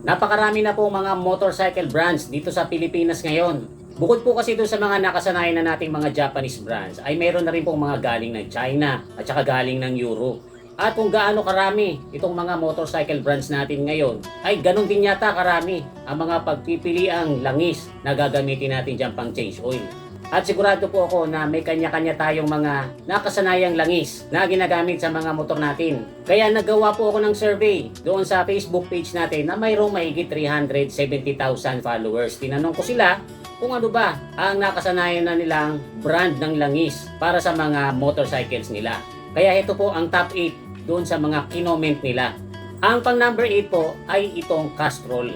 Napakarami na po mga motorcycle brands dito sa Pilipinas ngayon. Bukod po kasi doon sa mga nakasanayan na nating mga Japanese brands, ay meron na rin pong mga galing ng China at saka galing ng Europe. At kung gaano karami itong mga motorcycle brands natin ngayon, ay ganun din yata karami ang mga pagpipiliang langis na gagamitin natin dyan pang change oil. At sigurado po ako na may kanya-kanya tayong mga nakasanayang langis na ginagamit sa mga motor natin. Kaya nagawa po ako ng survey doon sa Facebook page natin na mayroong mahigit 370,000 followers. Tinanong ko sila kung ano ba ang nakasanayan na nilang brand ng langis para sa mga motorcycles nila. Kaya ito po ang top 8 doon sa mga kinoment nila. Ang pang number 8 po ay itong Castrol.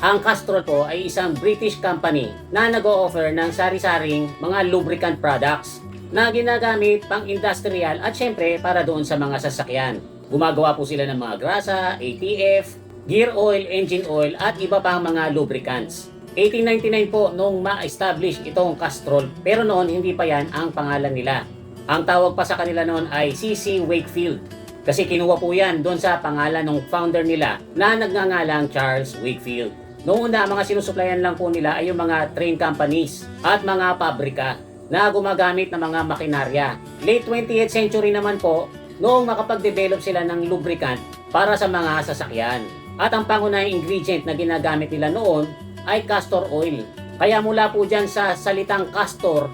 Ang Castrol po ay isang British company na nag-o-offer ng sari-saring mga lubricant products na ginagamit pang industrial at syempre para doon sa mga sasakyan. Gumagawa po sila ng mga grasa, ATF, gear oil, engine oil at iba pang mga lubricants. 1899 po nung ma-establish itong Castrol, pero noon hindi pa yan ang pangalan nila. Ang tawag pa sa kanila noon ay CC Wakefield. Kasi kinuha po yan doon sa pangalan ng founder nila na nagngangalang Charles Wakefield. Noong una, mga sinusuplayan lang po nila ay yung mga train companies at mga pabrika na gumagamit ng mga makinarya. Late 20th century naman po, noong makapag-develop sila ng lubricant para sa mga sasakyan. At ang pangunahing ingredient na ginagamit nila noon ay castor oil. Kaya mula po dyan sa salitang castor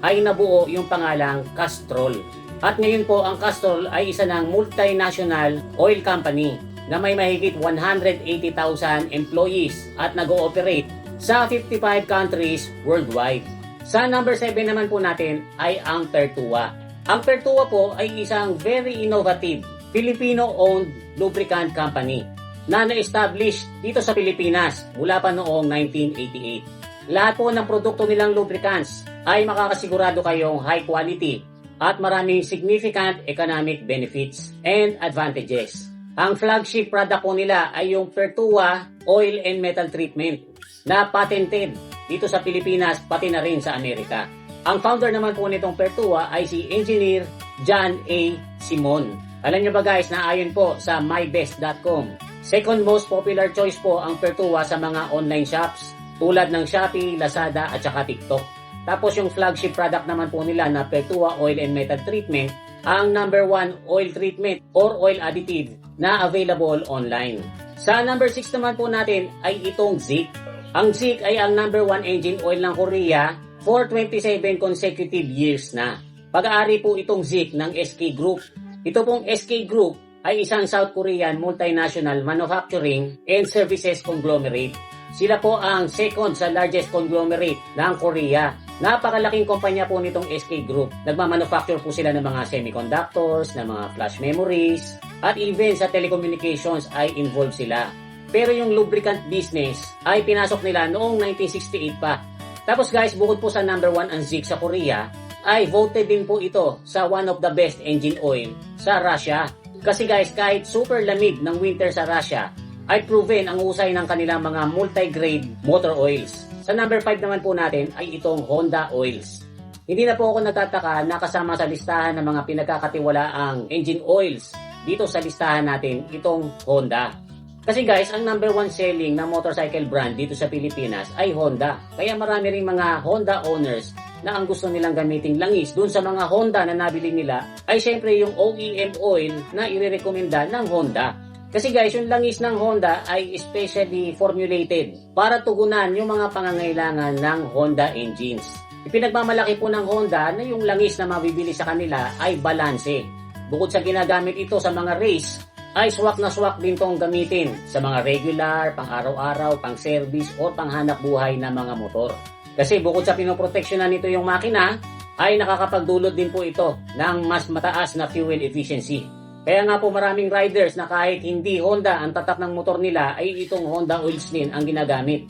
ay nabuo yung pangalang Castrol. At ngayon po ang Castrol ay isa ng multinational oil company na may mahigit 180,000 employees at nag-ooperate sa 55 countries worldwide. Sa number 7 naman po natin ay ang Pertua. Ang Pertua po ay isang very innovative Filipino-owned lubricant company na na-establish dito sa Pilipinas mula pa noong 1988. Lahat po ng produkto nilang lubricants ay makakasigurado kayong high quality at maraming significant economic benefits and advantages. Ang flagship product po nila ay yung Pertua Oil and Metal Treatment na patented dito sa Pilipinas pati na rin sa Amerika. Ang founder naman po nitong Pertua ay si Engineer John A. Simon. Alam nyo ba guys na ayon po sa mybest.com, second most popular choice po ang Pertua sa mga online shops tulad ng Shopee, Lazada at saka TikTok. Tapos yung flagship product naman po nila na Pertua Oil and Metal Treatment, ang number 1 oil treatment or oil additive na available online. Sa number 6 naman po natin ay itong Zik. Ang Zik ay ang number 1 engine oil ng Korea for 27 consecutive years na. Pag-aari po itong Zik ng SK Group. Ito pong SK Group ay isang South Korean multinational manufacturing and services conglomerate. Sila po ang second sa largest conglomerate ng Korea. Napakalaking kumpanya po nitong SK Group. Nagmamanufacture po sila ng mga semiconductors, ng mga flash memories, at even sa telecommunications ay involved sila. Pero yung lubricant business ay pinasok nila noong 1968 pa. Tapos guys, bukod po sa number 1 ang Zik sa Korea, ay voted din po ito sa one of the best engine oil sa Russia. Kasi guys, kahit super lamig ng winter sa Russia, ay proven ang usay ng kanilang mga multi-grade motor oils. Sa number 5 naman po natin ay itong Honda Oils. Hindi na po ako nagtataka na kasama sa listahan ng mga pinagkakatiwalaang engine oils dito sa listahan natin itong Honda. Kasi guys, ang number 1 selling na motorcycle brand dito sa Pilipinas ay Honda. Kaya marami ring mga Honda owners na ang gusto nilang gamiting langis dun sa mga Honda na nabili nila ay syempre yung OEM oil na irerekomenda ng Honda. Kasi guys, yung langis ng Honda ay specially formulated para tugunan yung mga pangangailangan ng Honda engines. Ipinagmamalaki po ng Honda na yung langis na mabibili sa kanila ay balanse. Bukod sa ginagamit ito sa mga race, ay swak na swak din tong gamitin sa mga regular, pang araw-araw, pang service o pang hanap buhay na mga motor. Kasi bukod sa pinoproteksyonan nito yung makina, ay nakakapagdulot din po ito ng mas mataas na fuel efficiency. Kaya nga po maraming riders na kahit hindi Honda ang tatak ng motor nila ay itong Honda oils din ang ginagamit.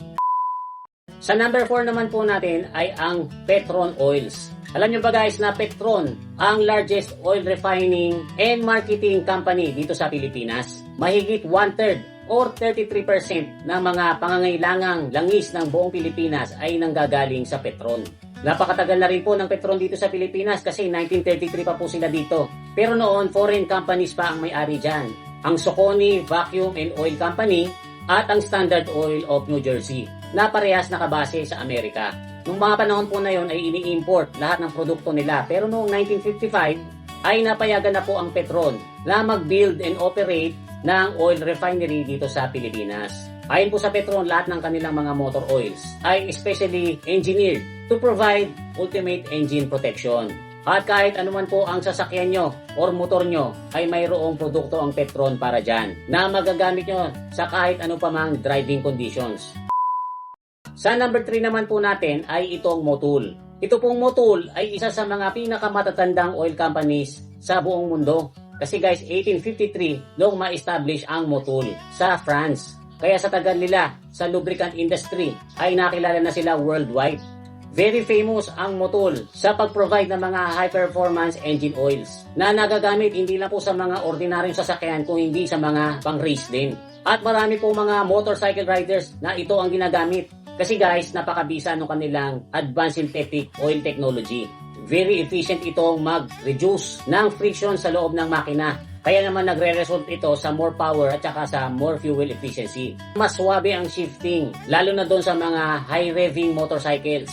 Sa number 4 naman po natin ay ang Petron Oils. Alam nyo ba guys na Petron ang largest oil refining and marketing company dito sa Pilipinas? Mahigit 1/3 or 33% ng mga pangangailangang langis ng buong Pilipinas ay nanggagaling sa Petron. Napakatagal na rin po ng Petron dito sa Pilipinas kasi 1933 pa po sila dito. Pero noon, foreign companies pa ang may-ari dyan. Ang Socony Vacuum and Oil Company at ang Standard Oil of New Jersey na parehas nakabase sa Amerika. Nung mga panahon po na yon ay ini-import lahat ng produkto nila, pero noong 1955 ay napayagan na po ang Petron na mag-build and operate ng oil refinery dito sa Pilipinas. Ayon po sa Petron, lahat ng kanilang mga motor oils ay especially engineered to provide ultimate engine protection. At kahit anuman po ang sasakyan nyo or motor nyo ay mayroong produkto ang Petron para dyan na magagamit nyo sa kahit ano pa mang driving conditions. Sa number 3 naman po natin ay itong Motul. Ito pong Motul ay isa sa mga pinakamatatandang oil companies sa buong mundo. Kasi guys, 1853 noong ma-establish ang Motul sa France. Kaya sa tagal nila sa lubricant industry ay nakilala na sila worldwide. Very famous ang Motul sa pag-provide ng mga high-performance engine oils na nagagamit hindi lang po sa mga ordinaryong sasakyan kung hindi sa mga pang-race din. At marami po mga motorcycle riders na ito ang ginagamit. Kasi guys, napakabisa ng kanilang advanced synthetic oil technology. Very efficient itong mag-reduce ng friction sa loob ng makina. Kaya naman nagre-result ito sa more power at saka sa more fuel efficiency. Mas swabe ang shifting, lalo na doon sa mga high-revving motorcycles.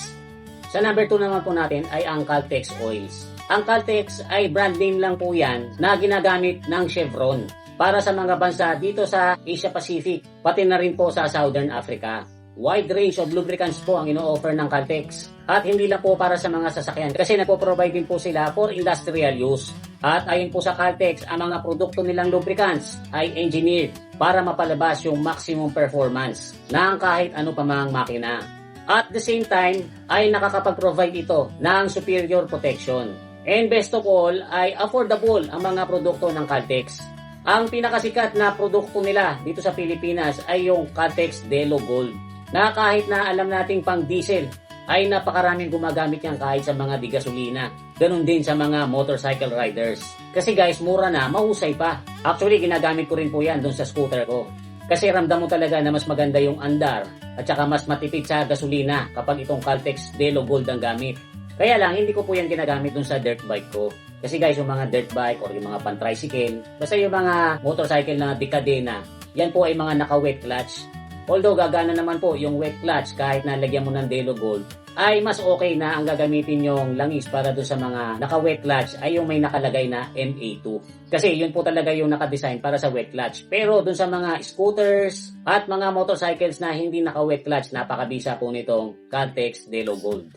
Sa number 2 naman po natin ay ang Caltex Oils. Ang Caltex ay brand name lang po yan na ginagamit ng Chevron para sa mga bansa dito sa Asia Pacific, pati na rin po sa Southern Africa. Wide range of lubricants po ang ino-offer ng Caltex. At hindi lang po para sa mga sasakyan kasi nagpo-provide din po sila for industrial use. At ayon po sa Caltex, ang mga produkto nilang lubricants ay engineered para mapalabas yung maximum performance ng kahit ano pa mang makina. At the same time, ay nakakapag-provide ito ng superior protection. And best of all, ay affordable ang mga produkto ng Caltex. Ang pinakasikat na produkto nila dito sa Pilipinas ay yung Caltex Delo Gold. Na kahit na alam nating pang diesel, ay napakaraming gumagamit yan kahit sa mga di-gasolina. Ganun din sa mga motorcycle riders. Kasi guys, mura na, mahusay pa. Actually, ginagamit ko rin po yan doon sa scooter ko. Kasi ramdam mo talaga na mas maganda yung andar at saka mas matipid sa gasolina kapag itong Caltex Delo Gold ang gamit. Kaya lang, hindi ko po yan ginagamit dun sa dirt bike ko. Kasi guys, yung mga dirt bike or yung mga pan-tricycle, basta yung mga motorcycle na dekadena, yan po ay mga naka-wet clutch. Although gagana naman po yung wet clutch kahit nalagyan mo ng Delo Gold, ay mas okay na ang gagamitin yung langis para doon sa mga naka-wet clutch ay yung may nakalagay na MA2. Kasi yun po talaga yung nakadesign para sa wet clutch. Pero doon sa mga scooters at mga motorcycles na hindi naka-wet clutch, napakabisa po nitong Caltex Delo Gold.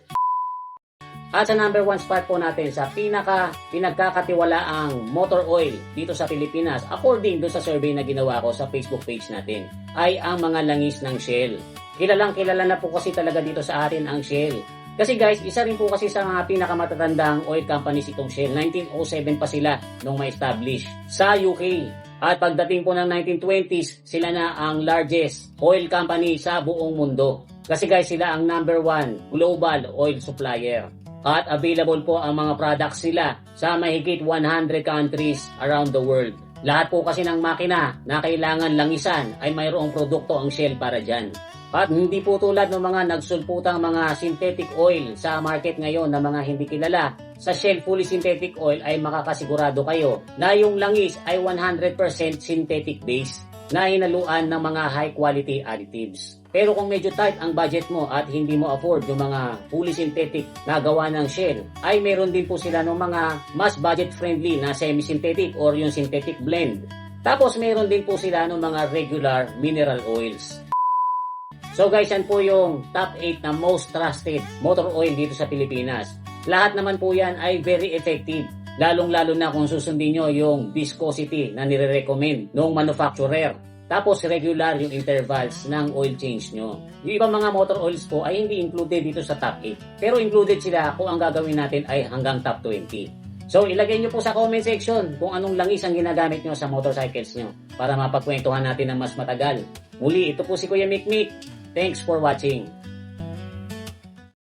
At sa number 1 spot po natin sa pinagkakatiwalaang motor oil dito sa Pilipinas, according doon sa survey na ginawa ko sa Facebook page natin, ay ang mga langis ng Shell. Kilala na po kasi talaga dito sa atin ang Shell. Kasi guys, isa rin po kasi sa mga pinakamatatandang oil companies itong Shell. 1907 pa sila nung ma-establish sa UK. At pagdating po ng 1920s, sila na ang largest oil company sa buong mundo. Kasi guys, sila ang number 1 global oil supplier. At available po ang mga products sila sa mahigit 100 countries around the world. Lahat po kasi ng makina na kailangan langisan ay mayroong produkto ang Shell para dyan. At hindi po tulad ng mga nagsulputang mga synthetic oil sa market ngayon na mga hindi kilala. Sa Shell fully synthetic oil ay makakasigurado kayo na yung langis ay 100% synthetic base na hinaluan ng mga high quality additives. Pero kung medyo tight ang budget mo at hindi mo afford yung mga fully synthetic na gawa ng Shell, ay meron din po sila ng mga mas budget friendly na semi-synthetic or yung synthetic blend. Tapos meron din po sila ng mga regular mineral oils. So guys, yan po yung top 8 na most trusted motor oil dito sa Pilipinas. Lahat naman po yan ay very effective. Lalong-lalo na kung susundin nyo yung viscosity na nire-recommend ng manufacturer. Tapos regular yung intervals ng oil change nyo. Yung ibang mga motor oils po ay hindi included dito sa top 8. Pero included sila kung ang gagawin natin ay hanggang top 20. So ilagay nyo po sa comment section kung anong langis ang ginagamit nyo sa motorcycles nyo para mapagkwentuhan natin ng mas matagal. Muli, ito po si Kuya Mikmik. Thanks for watching.